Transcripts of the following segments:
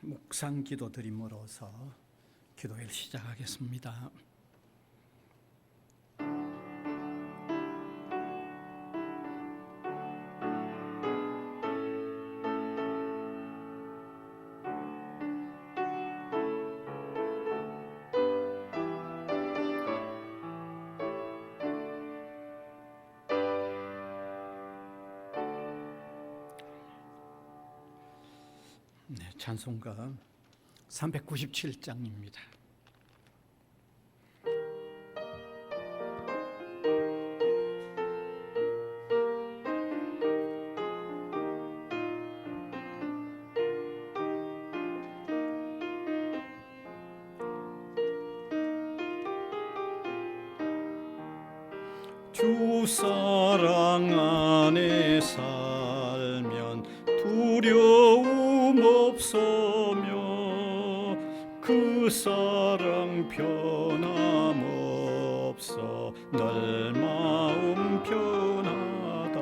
묵상 기도 드림으로써 기도회를 시작하겠습니다. 찬송가 397장입니다. 주 사랑 안에 살면 두려움 없으며 그 사랑 변함없어 늘 마음 편하다.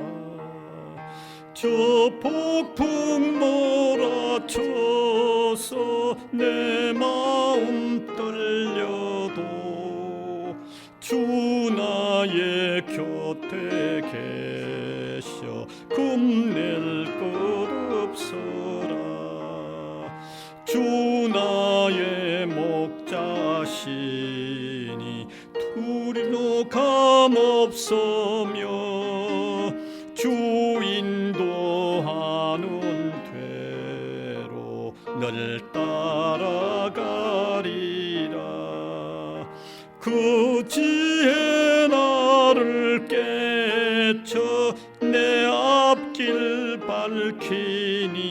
저 폭풍 몰아쳐서 내 마음 떨려도 주 나의 곁에 계셔 겁낼 것 없어라. 주 나의 목자시니 두려움 없으며 주 인도하는 대로 늘 따라가리라. 그 지혜 나를 깨쳐 내 앞길 밝히니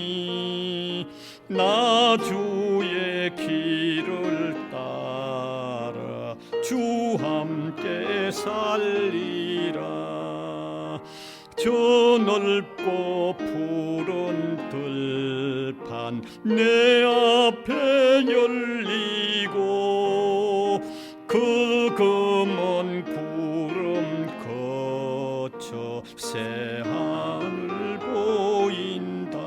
나 주의 길을 따라 주 함께 살리라. 저 넓고 푸른 들판 내 앞에 열리고 그 검은 구름 거쳐 새하늘 보인다.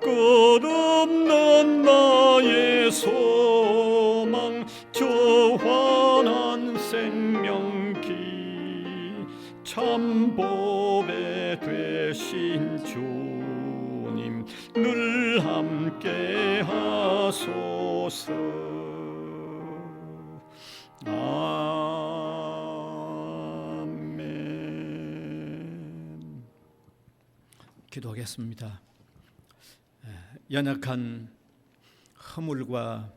끝없는 나의 소망 저 환한 생명길 참 보배 되신 주님 늘 함께 하소서. 아멘. 기도하겠습니다. 연약한 허물과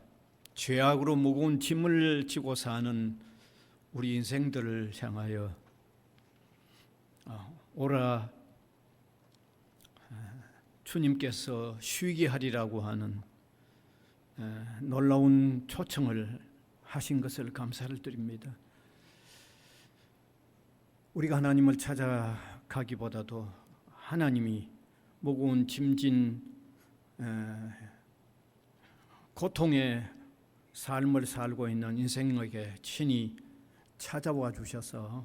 죄악으로 무거운 짐을 지고 사는 우리 인생들을 향하여 오라 주님께서 쉬게 하리라고 하는 놀라운 초청을 하신 것을 감사를 드립니다. 우리가 하나님을 찾아가기보다도 하나님이 무거운 짐진 고통의 삶을 살고 있는 인생에게 친히 찾아와 주셔서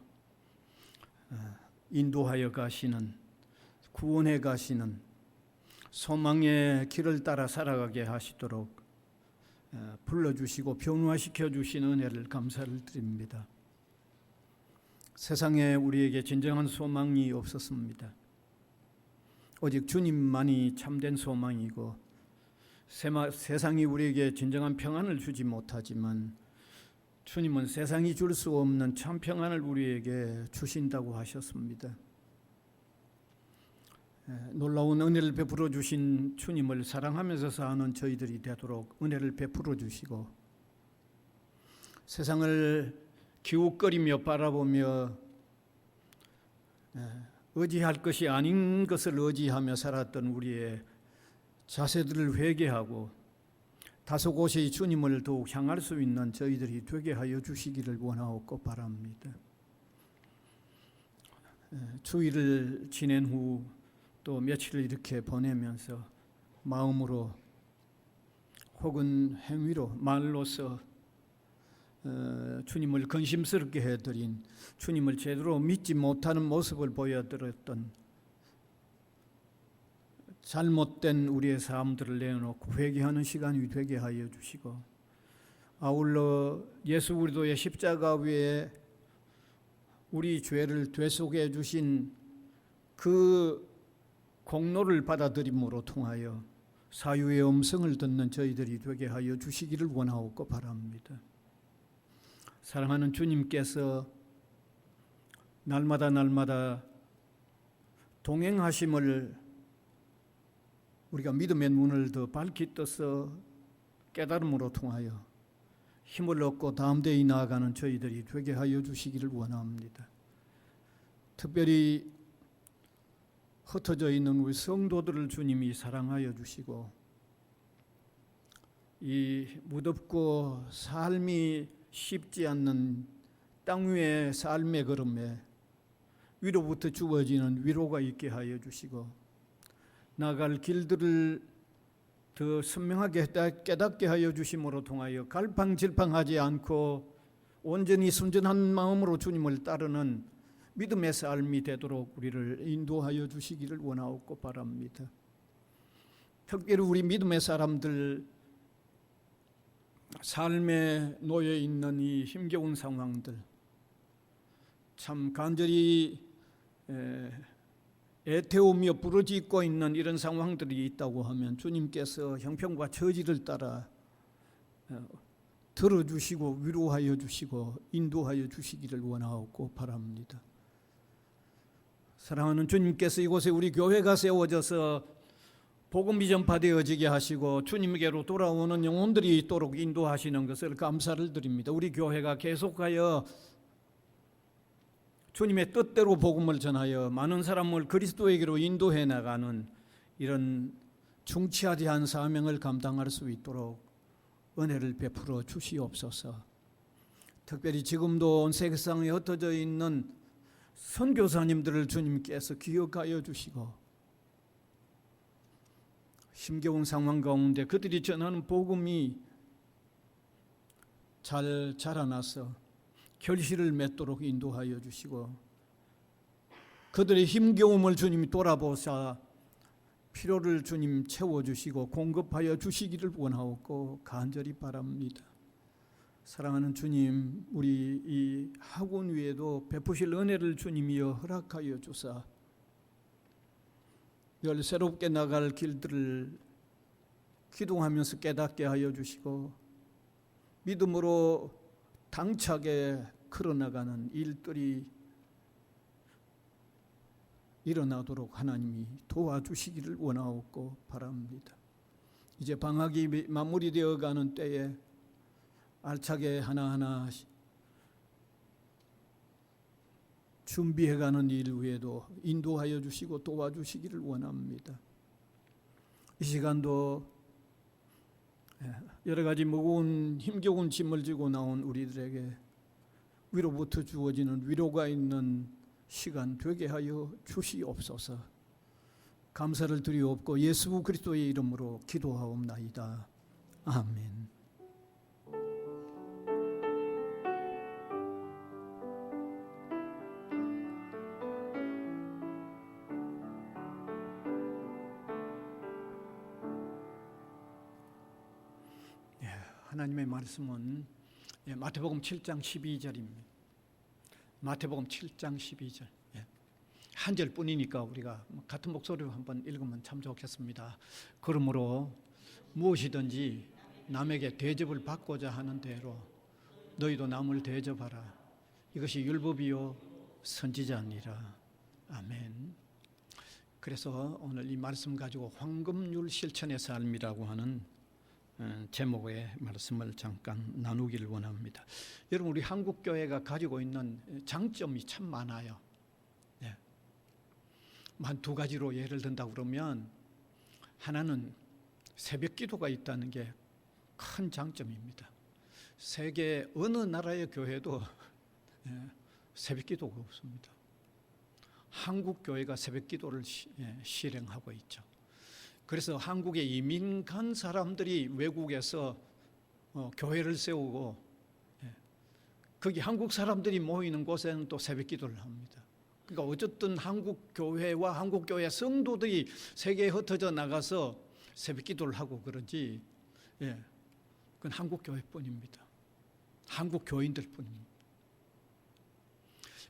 인도하여 가시는, 구원해 가시는, 소망의 길을 따라 살아가게 하시도록 불러주시고 변화시켜 주시는 은혜를 감사를 드립니다. 세상에 우리에게 진정한 소망이 없었습니다. 오직 주님만이 참된 소망이고 세상이 우리에게 진정한 평안을 주지 못하지만 주님은 세상이 줄 수 없는 참 평안을 우리에게 주신다고 하셨습니다. 놀라운 은혜를 베풀어 주신 주님을 사랑하면서 사는 저희들이 되도록 은혜를 베풀어 주시고 세상을 기웃거리며 바라보며 의지할 것이 아닌 것을 의지하며 살았던 우리의 자세들을 회개하고 다소곳이 주님을 더욱 향할 수 있는 저희들이 되게 하여 주시기를 원하옵고 바랍니다. 주일을 지낸 후 또 며칠을 이렇게 보내면서 마음으로 혹은 행위로 말로서 주님을 근심스럽게 해드린, 주님을 제대로 믿지 못하는 모습을 보여드렸던 잘못된 우리의 삶들을 내어놓고 회개하는 시간이 되게 하여 주시고, 아울러 예수 그리스도의 십자가 위에 우리 죄를 되속해 주신 그 공로를 받아들임으로 통하여 사유의 음성을 듣는 저희들이 되게 하여 주시기를 원하옵고 바랍니다. 사랑하는 주님께서 날마다 동행하심을 우리가 믿음의 눈을 더 밝히 떠서 깨달음으로 통하여 힘을 얻고 담대히 나아가는 저희들이 되게 하여 주시기를 원합니다. 특별히 흩어져 있는 우리 성도들을 주님이 사랑하여 주시고, 이 무덥고 삶이 쉽지 않는 땅 위의 삶의 걸음에 위로부터 주어지는 위로가 있게 하여 주시고, 나갈 길들을 더 선명하게 깨닫게 하여 주심으로 통하여 갈팡질팡하지 않고 온전히 순전한 마음으로 주님을 따르는 믿음의 삶이 되도록 우리를 인도하여 주시기를 원하옵고 바랍니다. 특별히 우리 믿음의 사람들 삶에 놓여 있는 이 힘겨운 상황들, 참 간절히 애태우며 부르짖고 있는 이런 상황들이 있다고 하면 주님께서 형편과 처지를 따라 들어주시고 위로하여 주시고 인도하여 주시기를 원하옵고 바랍니다. 사랑하는 주님께서 이곳에 우리 교회가 세워져서 복음이 전파되어지게 하시고 주님께로 돌아오는 영혼들이 있도록 인도하시는 것을 감사를 드립니다. 우리 교회가 계속하여 주님의 뜻대로 복음을 전하여 많은 사람을 그리스도에게로 인도해 나가는 이런 중치하지한 사명을 감당할 수 있도록 은혜를 베풀어 주시옵소서. 특별히 지금도 온 세상에 흩어져 있는 선교사님들을 주님께서 기억하여 주시고, 힘겨운 상황 가운데 그들이 전하는 복음이 잘 자라나서 결실을 맺도록 인도하여 주시고, 그들의 힘겨움을 주님이 돌아보사 필요를 주님 채워주시고 공급하여 주시기를 원하옵고 간절히 바랍니다. 사랑하는 주님, 우리 이 학원 위에도 베푸실 은혜를 주님이여 허락하여 주사 늘 새롭게 나갈 길들을 기동하면서 깨닫게 하여 주시고 믿음으로 당차게 걸어나가는 일들이 일어나도록 하나님이 도와주시기를 원하옵고 바랍니다. 이제 방학이 마무리되어 가는 때에 알차게 하나하나 준비해가는 일 위에도 인도하여 주시고 도와주시기를 원합니다. 이 시간도 여러 가지 무거운 힘겨운 짐을 지고 나온 우리들에게 위로부터 주어지는 위로가 있는 시간 되게 하여 주시옵소서. 감사를 드리옵고 예수 그리스도의 이름으로 기도하옵나이다. 아멘. 하나님의 말씀은 마태복음 7장 12절입니다. 마태복음 7장 12절. 한 절뿐이니까 우리가 같은 목소리로 한번 읽으면 참 좋겠습니다. 그러므로 무엇이든지 남에게 대접을 받고자 하는 대로 너희도 남을 대접하라. 이것이 율법이요 선지자니라. 아멘. 그래서 오늘 이 말씀 가지고 황금률 실천의 삶이라고 하는 제목의 말씀을 잠깐 나누기를 원합니다. 여러분, 우리 한국 교회가 가지고 있는 장점이 참 많아요. 한 두 가지로 예를 든다고 그러면, 하나는 새벽 기도가 있다는 게 큰 장점입니다. 세계 어느 나라의 교회도 새벽 기도가 없습니다. 한국 교회가 새벽 기도를 실행하고 있죠. 그래서 한국에 이민 간 사람들이 외국에서 교회를 세우고 거기 한국 사람들이 모이는 곳에는 또 새벽 기도를 합니다. 그러니까 어쨌든 한국 교회와 한국 교회 성도들이 세계에 흩어져 나가서 새벽기도를 하고 그러지, 예, 그건 한국 교회뿐입니다. 한국 교인들뿐입니다.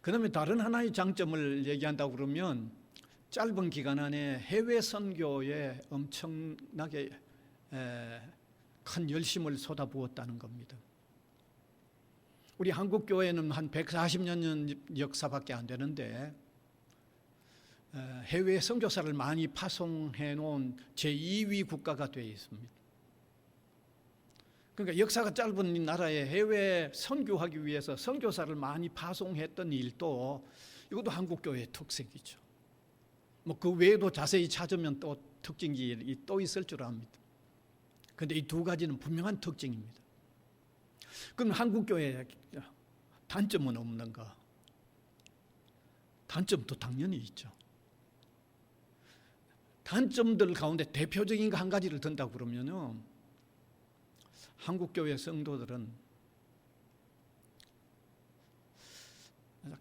그다음에 다른 하나의 장점을 얘기한다고 그러면 짧은 기간 안에 해외 선교에 엄청나게 큰 열심을 쏟아부었다는 겁니다. 우리 한국 교회는 한 140년 역사밖에 안 되는데 해외 선교사를 많이 파송해 놓은 제2위 국가가 되어 있습니다. 그러니까 역사가 짧은 이 나라에 해외 선교하기 위해서 선교사를 많이 파송했던 일도 이것도 한국 교회의 특색이죠. 뭐 그 외에도 자세히 찾으면 또 특징이 또 있을 줄 압니다. 그런데 이 두 가지는 분명한 특징입니다. 그럼 한국 교회의 단점은 없는가? 단점도 당연히 있죠. 단점들 가운데 대표적인 거 한 가지를 든다고 그러면요, 한국 교회 성도들은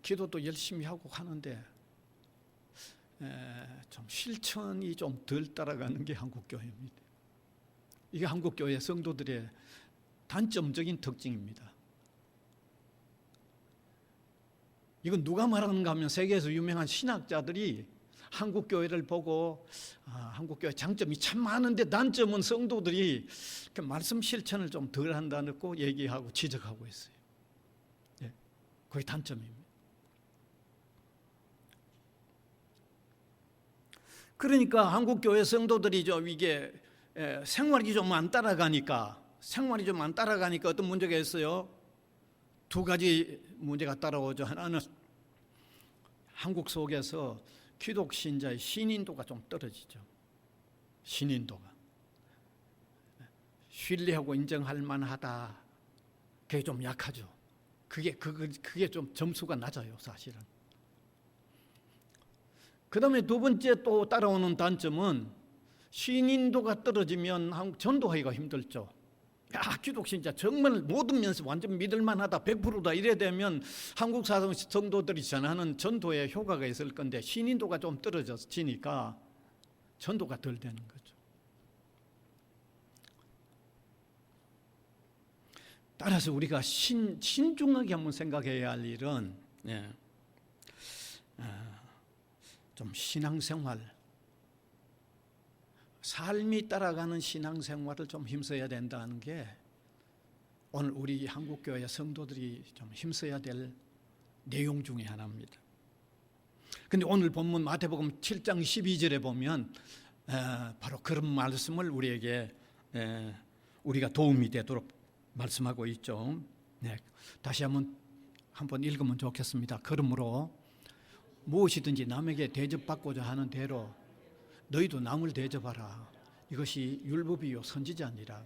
기도도 열심히 하고 하는데 좀 실천이 좀 덜 따라가는 게 한국 교회입니다. 이게 한국 교회 성도들의 단점적인 특징입니다. 이건 누가 말하는가 하면 세계에서 유명한 신학자들이 한국 교회를 보고 한국 교회 장점이 참 많은데 단점은 성도들이 말씀 실천을 좀 덜 한다고 얘기하고 지적하고 있어요. 예, 그게 단점입니다. 그러니까 한국 교회 성도들이 이게 생활이 좀 안 따라가니까 어떤 문제가 있어요. 두 가지 문제가 따라오죠. 하나는 한국 속에서 기독 신자의 신인도가 좀 떨어지죠. 신인도가 신뢰하고 인정할 만하다, 그게 좀 약하죠. 그게 좀 점수가 낮아요, 사실은. 그 다음에 두 번째 또 따라오는 단점은 신인도가 떨어지면 전도하기가 힘들죠. 기독 신자 정말 모든 면에서 완전 믿을만하다, 100%다 이래 되면 한국 성도들이 전하는 전도에 효과가 있을 건데 신인도가 좀 떨어지니까 전도가 덜 되는 거죠. 따라서 우리가 신중하게 한번 생각해야 할 일은 좀 신앙생활, 삶이 따라가는 신앙생활을 좀 힘써야 된다는 게 오늘 우리 한국교회 성도들이 좀 힘써야 될 내용 중에 하나입니다. 그런데 오늘 본문 마태복음 7장 12절에 보면 바로 그런 말씀을 우리가 도움이 되도록 말씀하고 있죠. 네, 다시 한번 읽으면 좋겠습니다. 그러므로 무엇이든지 남에게 대접받고자 하는 대로 너희도 남을 대접하라. 이것이 율법이요 선지자니라.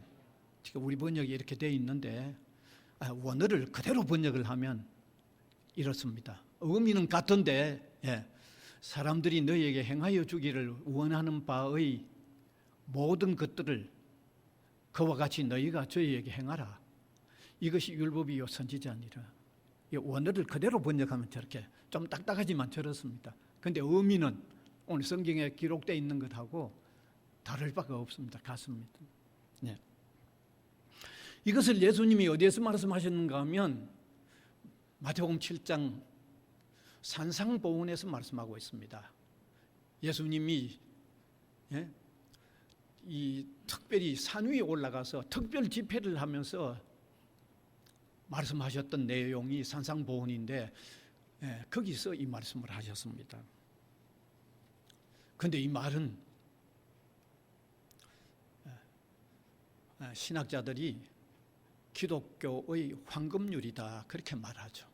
지금 우리 번역이 이렇게 되어 있는데 원어를 그대로 번역을 하면 이렇습니다. 의미는 같은데 사람들이 너희에게 행하여 주기를 원하는 바의 모든 것들을 그와 같이 너희가 저희에게 행하라. 이것이 율법이요 선지자니라. 이 원어를 그대로 번역하면 저렇게 좀 딱딱하지만 저렇습니다. 그런데 의미는 오늘 성경에 기록되어 있는 것하고 다를 바가 없습니다. 같습니다. 네. 이것을 예수님이 어디에서 말씀하셨는가 하면 마태복음 7장 산상보훈에서 말씀하고 있습니다. 예수님이 이 특별히 산 위에 올라가서 특별 집회를 하면서 말씀하셨던 내용이 산상보훈인데 거기서 이 말씀을 하셨습니다. 그런데 이 말은 신학자들이 기독교의 황금률이다 그렇게 말하죠.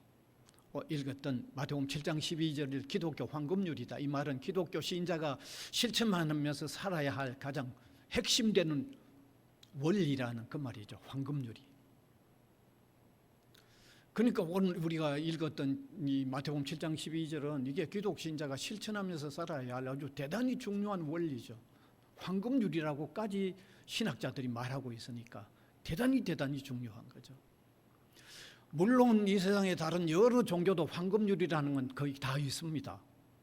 읽었던 마태복음 7장 12절을 기독교 황금률이다. 이 말은 기독교 신자가 실천하면서 살아야 할 가장 핵심되는 원리라는 그 말이죠. 황금률이. 그러니까 오늘 우리가 읽었던 이 마태복음 7장 12절은 이게 기독 신자가 실천하면서 살아야 할 아주 대단히 중요한 원리죠. 황금률이라고까지 신학자들이 말하고 있으니까 대단히 중요한 거죠. 물론 이 세상에 다른 여러 종교도 황금률이라는 건 거의 다 있습니다.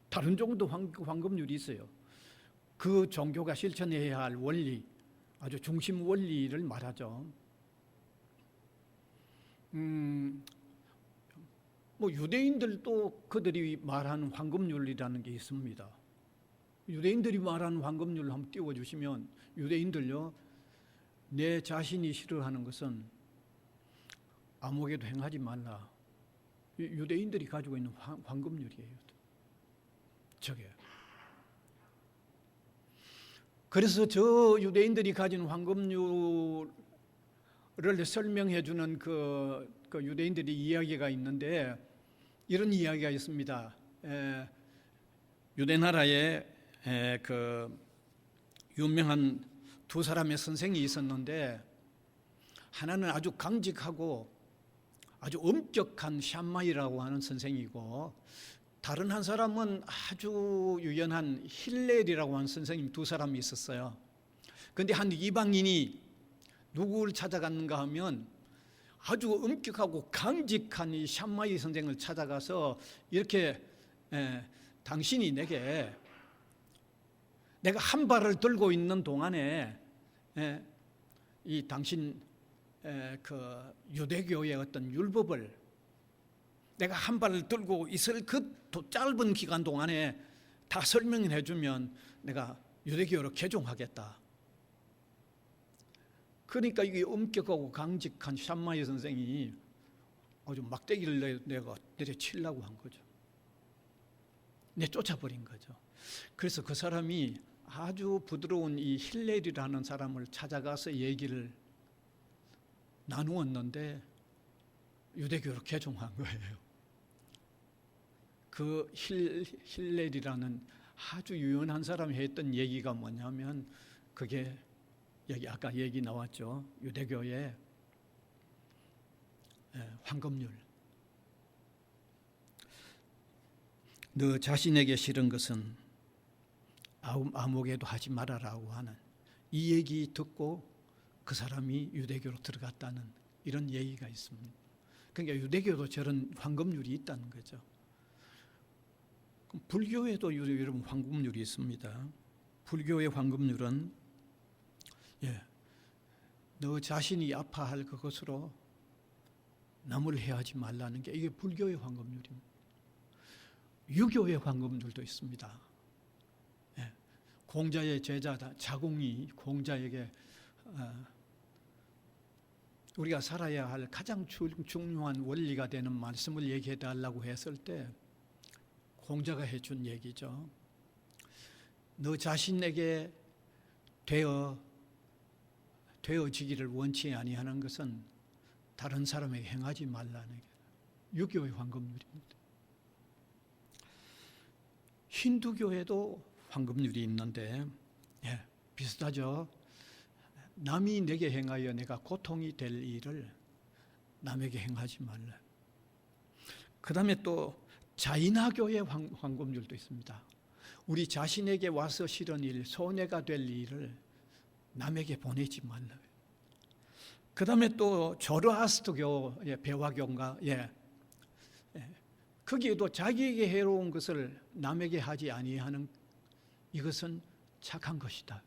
다른 종교도 황금률이 있어요. 그 종교가 실천해야 할 원리, 아주 중심 원리를 말하죠. 뭐 유대인들도 그들이 말하는 황금률이라는 게 있습니다. 유대인들이 말하는 황금률을 한번 띄워주시면, 유대인들요, 내 자신이 싫어하는 것은 아무에게도 행하지 말라. 유대인들이 가지고 있는 황금률이에요. 저게. 그래서 저 유대인들이 가진 황금률을 설명해 주는 그 유대인들이 이야기가 있는데, 이런 이야기가 있습니다. 유대 나라에 그 유명한 두 사람의 선생이 있었는데, 하나는 아주 강직하고 아주 엄격한 샴마이라고 하는 선생이고, 다른 한 사람은 아주 유연한 힐렐이라고 하는 선생님, 두 사람이 있었어요. 그런데 한 이방인이 누구를 찾아갔는가 하면 아주 엄격하고 강직한 이 샴마이 선생을 찾아가서 이렇게 당신이 내가 한 발을 들고 있는 동안에 이 당신 그 유대교의 어떤 율법을 내가 한 발을 들고 있을 그 짧은 기간 동안에 다 설명을 해주면 내가 유대교로 개종하겠다. 그러니까 이게 엄격하고 강직한 샴마이 선생이 아주 막대기를 내려치려고 한 거죠. 내쫓아버린 거죠. 그래서 그 사람이 아주 부드러운 이 힐렐이라는 사람을 찾아가서 얘기를 나누었는데 유대교로 개종한 거예요. 그 힐렐이라는 아주 유연한 사람이 했던 얘기가 뭐냐면, 그게 여기 아까 얘기 나왔죠. 유대교의 황금률. 너 자신에게 싫은 것은 아무에게도 하지 말아라고 하는 이 얘기 듣고 그 사람이 유대교로 들어갔다는 이런 얘기가 있습니다. 그러니까 유대교도 저런 황금률이 있다는 거죠. 불교에도 여러분 황금률이 있습니다. 불교의 황금률은 너 자신이 아파할 그것으로 남을 해하지 말라는 게, 이게 불교의 황금률입니다. 유교의 황금률도 있습니다. 공자의 제자 자공이 공자에게 우리가 살아야 할 가장 중요한 원리가 되는 말씀을 얘기해 달라고 했을 때 공자가 해준 얘기죠. 너 자신에게 되어지기를 원치 아니하는 것은 다른 사람에게 행하지 말라는 게 유교의 황금률입니다. 힌두교에도 황금률이 있는데 비슷하죠. 남이 내게 행하여 내가 고통이 될 일을 남에게 행하지 말라. 그 다음에 또 자인화교의 황금률도 있습니다. 우리 자신에게 와서 싫은 일, 손해가 될 일을 남에게 보내지 말라. 그 다음에 또 조로아스터교의 배화교인가, 거기에도 자기에게 해로운 것을 남에게 하지 아니하는 이것은 착한 것이다.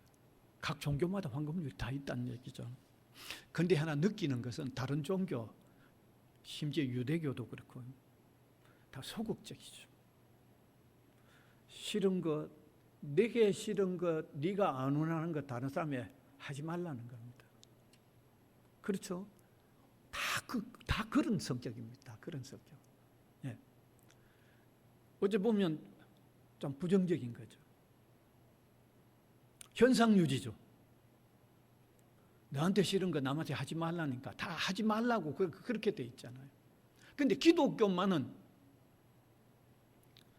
각 종교마다 황금률이 다 있다는 얘기죠. 그런데 하나 느끼는 것은 다른 종교, 심지어 유대교도 그렇고 다 소극적이죠. 싫은 것, 내게 싫은 것, 네가 안 원하는 것 다른 사람에 하지 말라는 겁니다. 그렇죠? 다 그런 성격입니다. 그런 성격. 어째 보면 좀 부정적인 거죠. 현상유지죠. 너한테 싫은 거 남한테 하지 말라니까 다 하지 말라고 그렇게 돼 있잖아요. 그런데 기독교만은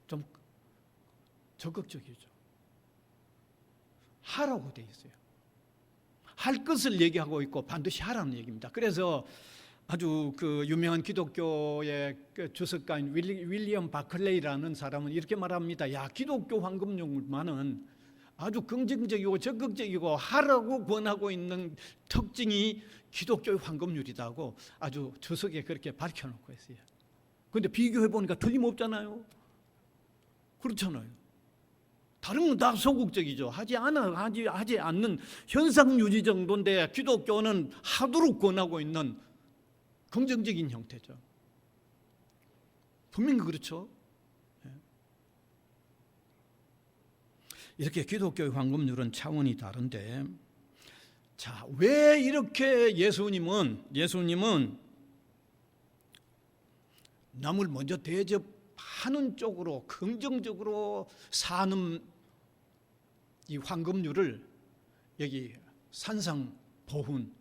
좀 적극적이죠. 하라고 돼 있어요. 할 것을 얘기하고 있고 반드시 하라는 얘기입니다. 그래서 아주 그 유명한 기독교의 그 주석가인 윌리엄 바클레이라는 사람은 이렇게 말합니다. 야, 기독교 황금률만은 아주 긍정적이고 적극적이고 하라고 권하고 있는 특징이 기독교의 황금률이라고 아주 주석에 그렇게 밝혀놓고 있어요. 그런데 비교해보니까 틀림없잖아요. 그렇잖아요. 다른 건 다 소극적이죠. 하지 않는 현상유지 정도인데 기독교는 하도록 권하고 있는 긍정적인 형태죠. 분명히 그렇죠. 이렇게 기독교의 황금률은 차원이 다른데, 자, 왜 이렇게 예수님은 남을 먼저 대접하는 쪽으로 긍정적으로 사는 이 황금률을 여기 산상보훈,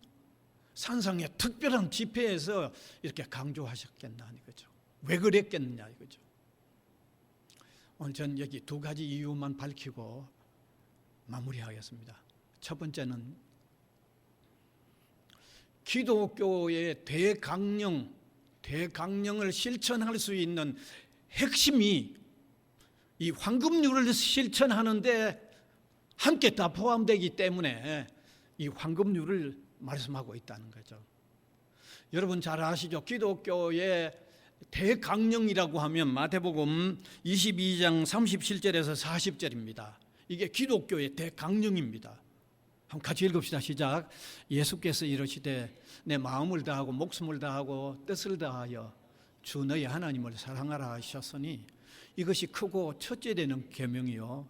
산상의 특별한 집회에서 이렇게 강조하셨겠나 이거죠. 왜 그랬겠느냐 이거죠. 오늘 전 여기 두 가지 이유만 밝히고 마무리하겠습니다. 첫 번째는 기독교의 대강령을 실천할 수 있는 핵심이 이 황금률을 실천하는데 함께 다 포함되기 때문에 이 황금률을 말씀하고 있다는 거죠. 여러분 잘 아시죠? 기독교의 대강령이라고 하면 마태복음 22장 37절에서 40절입니다. 이게 기독교의 대강령입니다. 한번 같이 읽읍시다. 시작. 예수께서 이르시되 내 마음을 다하고 목숨을 다하고 뜻을 다하여 주 너희 하나님을 사랑하라 하셨으니 이것이 크고 첫째 되는 계명이요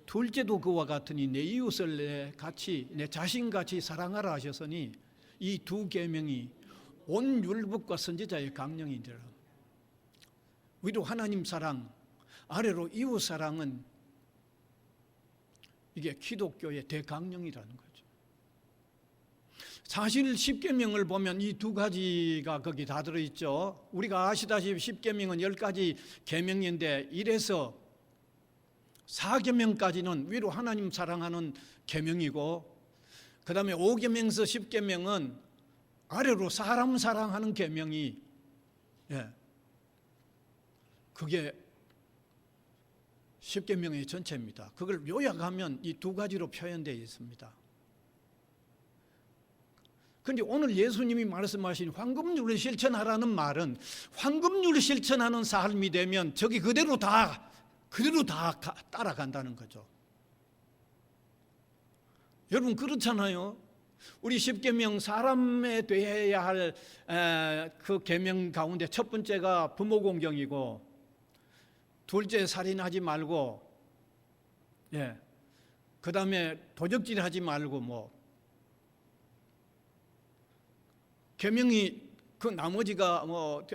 둘째도 그와 같으니 내 이웃을 내 자신같이 사랑하라 하셨으니 이 두 계명이 온 율법과 선지자의 강령이니라. 위로 하나님 사랑, 아래로 이웃 사랑은 이게 기독교의 대강령이라는 거죠. 사실 십계명을 보면 이 두 가지가 거기 다 들어있죠. 우리가 아시다시피 십계명은 10가지 계명인데 1에서 4계명까지는 위로 하나님 사랑하는 계명이고, 그 다음에 5계명에서 10계명은 아래로 사람 사랑하는 계명이, 그게 십계명의 전체입니다. 그걸 요약하면 이 두 가지로 표현되어 있습니다. 그런데 오늘 예수님이 말씀하신 황금률을 실천하라는 말은 황금률을 실천하는 삶이 되면 저기 그대로 다 따라간다는 거죠. 여러분 그렇잖아요. 우리 십계명 사람에 대해야 할 그 계명 가운데 첫 번째가 부모 공경이고, 둘째 살인하지 말고, 그 다음에 도적질하지 말고, 계명이 그 나머지가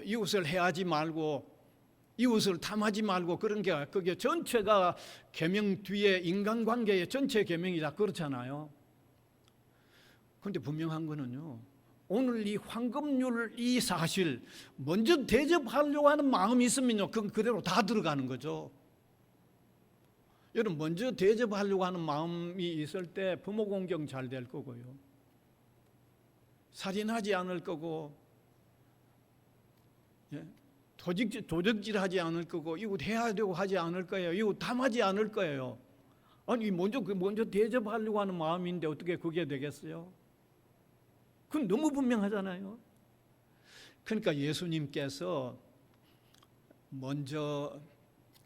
이웃을 해하지 말고, 이웃을 탐하지 말고, 그런 게 그게 전체가 계명 뒤에 인간관계의 전체 계명이다 그렇잖아요. 그런데 분명한 거는요, 오늘 이 황금률 이 사실 먼저 대접하려고 하는 마음이 있으면요, 그건 그대로 다 들어가는 거죠. 여러분 먼저 대접하려고 하는 마음이 있을 때 부모 공경 잘 될 거고요, 살인하지 않을 거고, 도적질하지 않을 거고, 이웃 해하려고 하지 않을 거예요. 이웃 탐하지 않을 거예요. 아니 먼저 대접하려고 하는 마음인데 어떻게 그게 되겠어요? 그건 너무 분명하잖아요. 그러니까 예수님께서 먼저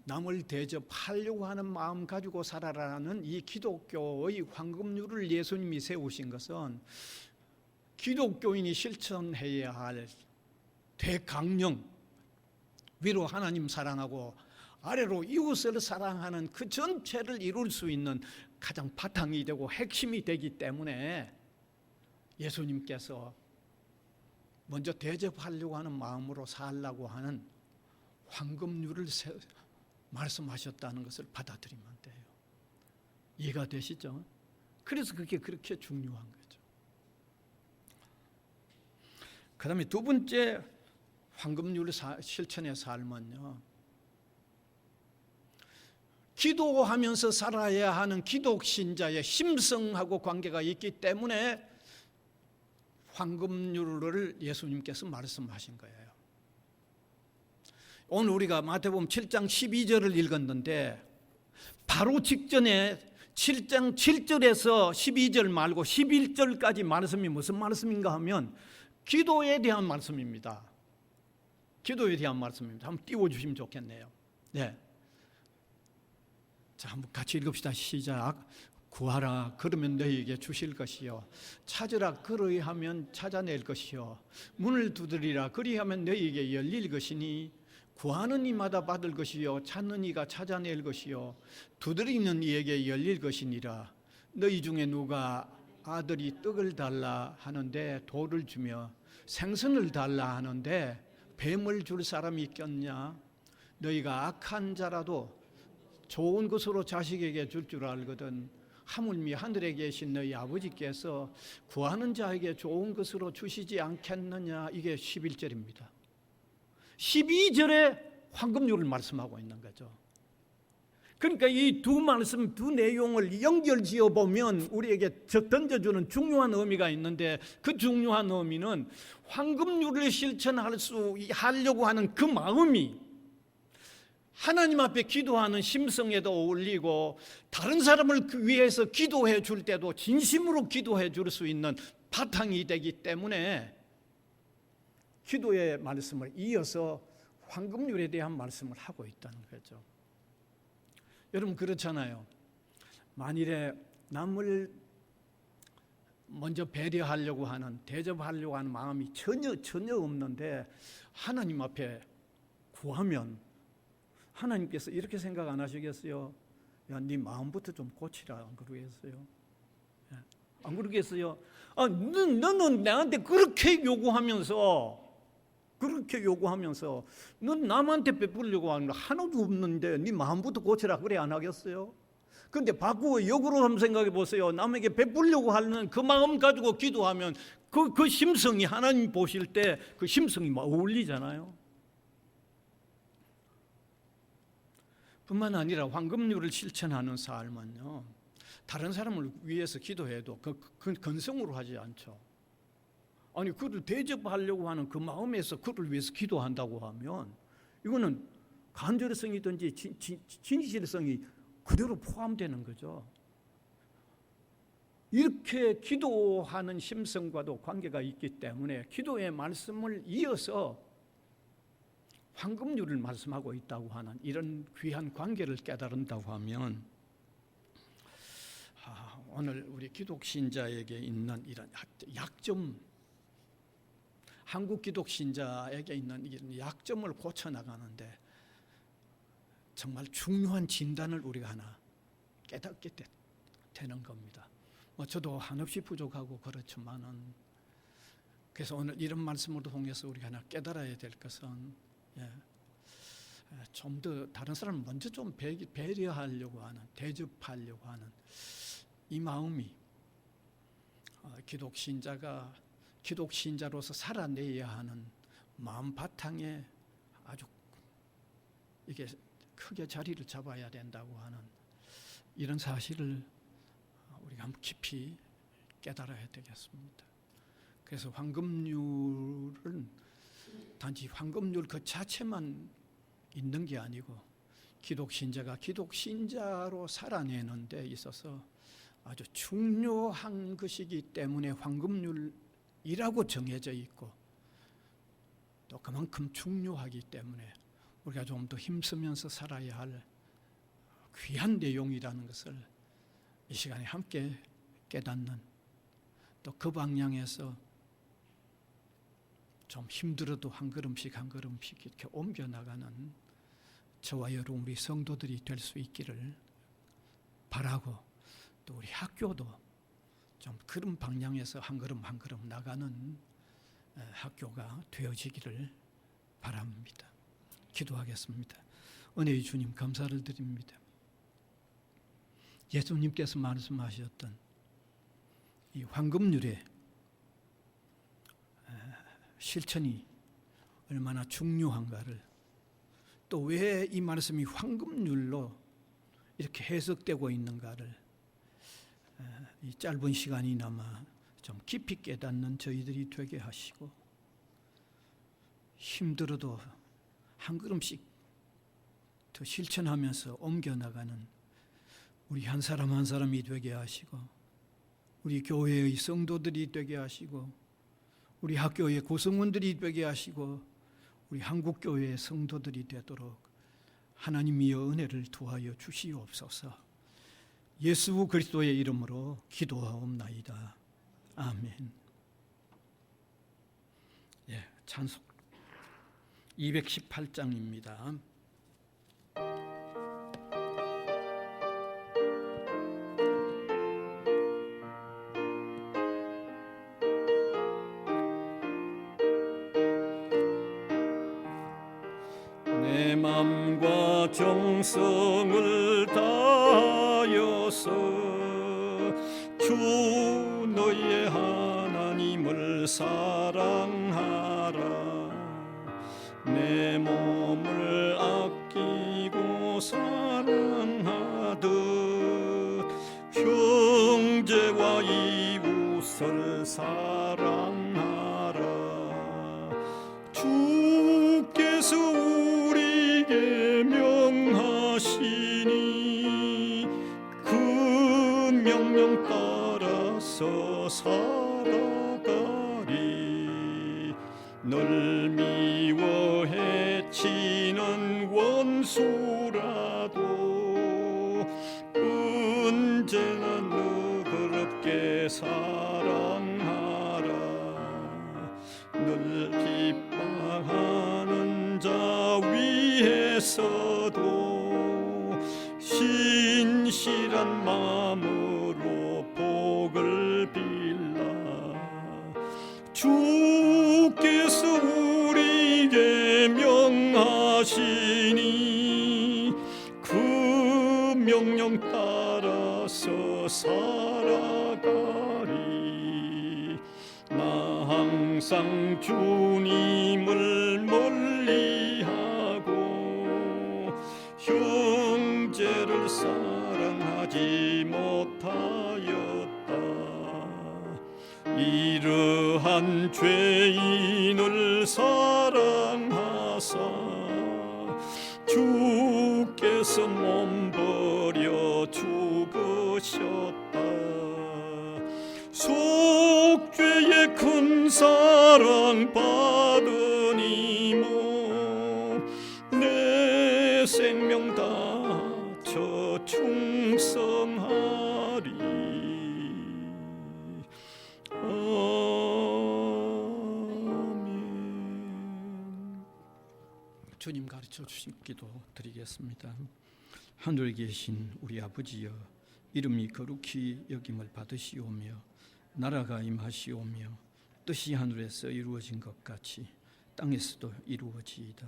남을 대접하려고 하는 마음 가지고 살아라는 이 기독교의 황금률을 예수님이 세우신 것은 기독교인이 실천해야 할 대강령, 위로 하나님 사랑하고 아래로 이웃을 사랑하는 그 전체를 이룰 수 있는 가장 바탕이 되고 핵심이 되기 때문에 예수님께서 먼저 대접하려고 하는 마음으로 살라고 하는 황금률을 말씀하셨다는 것을 받아들이면 돼요. 이해가 되시죠? 그래서 그게 그렇게 중요한 거죠. 그 다음에 두 번째 황금률 실천의 삶은요, 기도하면서 살아야 하는 기독신자의 심성하고 관계가 있기 때문에 황금률을 예수님께서 말씀하신 거예요. 오늘 우리가 마태복음 7장 12절을 읽었는데 바로 직전에 7장 7절에서 12절 말고 11절까지 말씀이 무슨 말씀인가 하면 기도에 대한 말씀입니다. 기도에 대한 말씀입니다. 한번 띄워주시면 좋겠네요. 네. 자, 한번 같이 읽읍시다. 시작. 구하라 그러면 너희에게 주실 것이요 찾으라 그리하면 찾아낼 것이요 문을 두드리라 그리하면 너희에게 열릴 것이니 구하는 이마다 받을 것이요 찾는 이가 찾아낼 것이요 두드리는 이에게 열릴 것이니라. 너희 중에 누가 아들이 떡을 달라 하는데 돌을 주며 생선을 달라 하는데 뱀을 줄 사람이 있겠냐? 너희가 악한 자라도 좋은 것으로 자식에게 줄 줄 알거든 하물며 하늘에 계신 너희 아버지께서 구하는 자에게 좋은 것으로 주시지 않겠느냐. 이게 11절입니다. 12절에 황금률을 말씀하고 있는 거죠. 그러니까 이 두 말씀, 두 내용을 연결지어 보면 우리에게 던져주는 중요한 의미가 있는데, 그 중요한 의미는 황금률을 실천하려고 하는 그 마음이 하나님 앞에 기도하는 심성에도 어울리고, 다른 사람을 위해서 기도해 줄 때도 진심으로 기도해 줄 수 있는 바탕이 되기 때문에 기도의 말씀을 이어서 황금률에 대한 말씀을 하고 있다는 거죠. 여러분 그렇잖아요. 만일에 남을 먼저 배려하려고 하는, 대접하려고 하는 마음이 전혀 없는데 하나님 앞에 구하면 하나님께서 이렇게 생각 안 하시겠어요? 야, 네 마음부터 좀 고치라. 안 그러겠어요? 안 그러겠어요? 너는 나한테 그렇게 요구하면서 넌 남한테 베풀려고 하는 거 하나도 없는데 네 마음부터 고치라 그래 안 하겠어요? 그런데 바꾸고 역으로 한번 생각해 보세요. 남에게 베풀려고 하는 그 마음 가지고 기도하면 그 심성이 하나님 보실 때 그 심성이 막 어울리잖아요. 뿐만 아니라 황금률을 실천하는 삶은요, 다른 사람을 위해서 기도해도 그 건성으로 하지 않죠. 아니 그를 대접하려고 하는 그 마음에서 그를 위해서 기도한다고 하면 이거는 간절성이든지 진실성이 그대로 포함되는 거죠. 이렇게 기도하는 심성과도 관계가 있기 때문에 기도의 말씀을 이어서 황금률을 말씀하고 있다고 하는 이런 귀한 관계를 깨달은다고 하면, 오늘 우리 기독신자에게 있는 이런 약점, 한국 기독신자에게 있는 이런 약점을 고쳐나가는데 정말 중요한 진단을 우리가 하나 깨닫게 되는 겁니다. 저도 한없이 부족하고 그렇지만은, 그래서 오늘 이런 말씀을 통해서 우리가 하나 깨달아야 될 것은, 좀 더 다른 사람을 먼저 좀 배려하려고 하는, 대접하려고 하는 이 마음이 기독신자로서 살아내야 하는 마음 바탕에 아주 이게 크게 자리를 잡아야 된다고 하는 이런 사실을 우리가 한번 깊이 깨달아야 되겠습니다. 그래서 황금률은 단지 황금률 그 자체만 있는 게 아니고 기독신자가 기독신자로 살아내는 데 있어서 아주 중요한 것이기 때문에 황금률이라고 정해져 있고, 또 그만큼 중요하기 때문에 우리가 좀 더 힘쓰면서 살아야 할 귀한 내용이라는 것을 이 시간에 함께 깨닫는, 또 그 방향에서 좀 힘들어도 한 걸음씩 이렇게 옮겨나가는 저와 여러분 우리 성도들이 될 수 있기를 바라고, 또 우리 학교도 좀 그런 방향에서 한 걸음 나가는 학교가 되어지기를 바랍니다. 기도하겠습니다. 은혜의 주님 감사를 드립니다. 예수님께서 말씀하셨던 이 황금률의 실천이 얼마나 중요한가를, 또 왜 이 말씀이 황금률로 이렇게 해석되고 있는가를 이 짧은 시간이나마 좀 깊이 깨닫는 저희들이 되게 하시고, 힘들어도 한 걸음씩 더 실천하면서 옮겨나가는 우리 한 사람 한 사람이 되게 하시고, 우리 교회의 성도들이 되게 하시고, 우리 학교의 구성원들이 되게 하시고, 우리 한국교회의 성도들이 되도록 하나님이여 은혜를 더하여 주시옵소서. 예수 그리스도의 이름으로 기도하옵나이다. 아멘. 예, 찬송 218장입니다. 내 맘과 정성을 다하여서 주 너의 하나님을 사랑하라. 내 몸을 아끼고 사랑하듯 형제와 이웃을 사랑하라. 주께서 우리에게 명하시니 그 명령 따라서 살아가리. 널 미워 해치는 원수라도 언제나 너그럽게 사랑하라. 널 기뻐하는 자 위에서도 신실한 마음으로 복을 빌라. 주께서 우리에게 명하시니 그 명령 따라서 살아가리. 나 항상 주님을 멀리하고 형제를 사랑하지 못하였다. 이러한 죄인을 사랑하사 주께서 몸버려 죽으셨다. 속죄의 큰 사랑 받으니모 내 생명 다쳐 충성하리. 아멘. 주님 가르쳐 주신 기도 드리겠습니다. 하늘에 계신 우리 아버지여, 이름이 거룩히 여김을 받으시오며 나라가 임하시오며 뜻이 하늘에서 이루어진 것 같이 땅에서도 이루어지이다.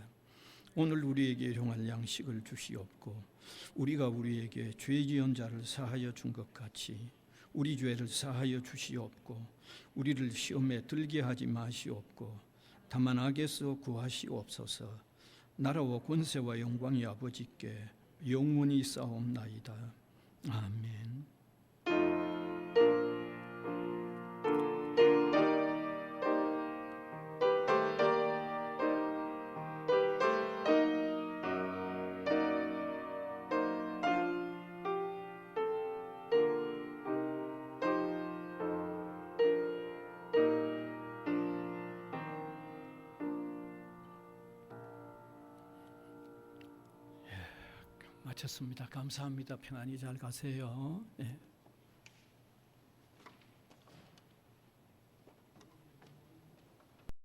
오늘 우리에게 일용할 양식을 주시옵고 우리가 우리에게 죄 지은 자를 사하여 준 것 같이 우리 죄를 사하여 주시옵고 우리를 시험에 들게 하지 마시옵고 다만 악에서 구하시옵소서. 나라와 권세와 영광이 아버지께 영원히 있사옵나이다. 아멘. 마쳤습니다. 감사합니다. 평안히 잘 가세요. 네.